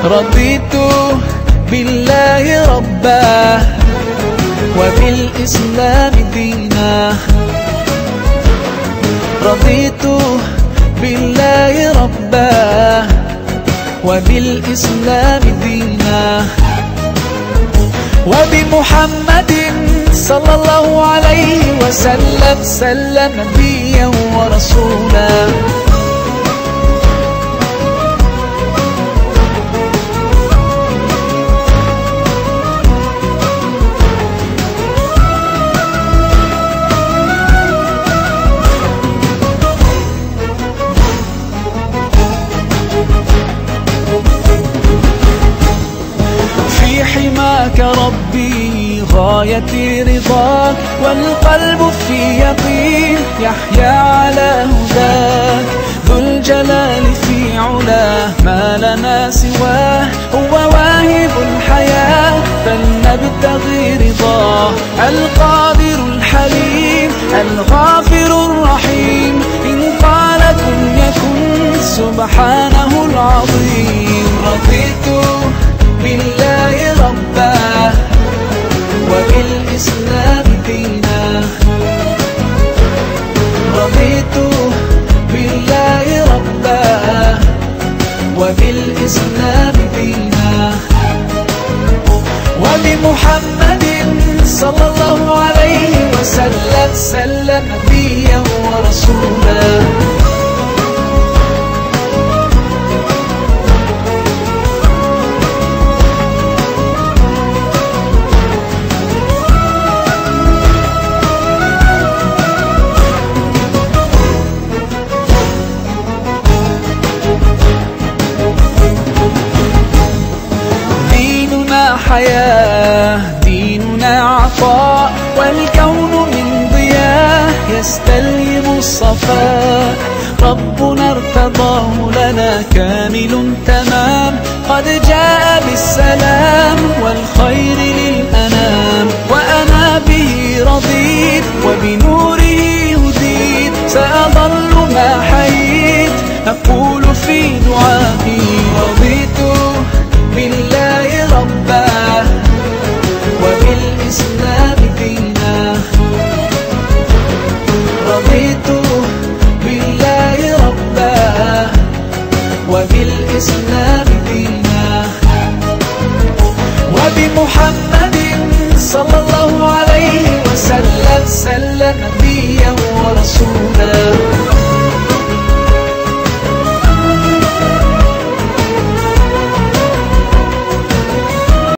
رضيت بالله ربا وبالإسلام دينا. رضيت بالله ربا وبالإسلام دينا، وبمحمد صلى الله عليه وسلم نبيا ورسولا. في حماك ربي غايتي رضاك، والقلب في يقين يحيا على هداك. ذو الجلال في علاه ما لنا سواه، هو واهب الحياة فلنبتغي رضاه. القادر الحليم الغافر الرحيم، إن قال كن يكن سبحانه العظيم. رضيت بالله ربا وبالإسلام دينا. رضيت بالله ربا وبالإسلام دينا، وبمحمد صلى الله عليه وسلم نبيا ورسولا. حياة ديننا عطاء، والكون من ضياه يستلهم الصفاء. ربنا ارتضاه لنا كامل تمام، قد جاء بالسلام والخير للأنام. وأنا به رضيت وبنوره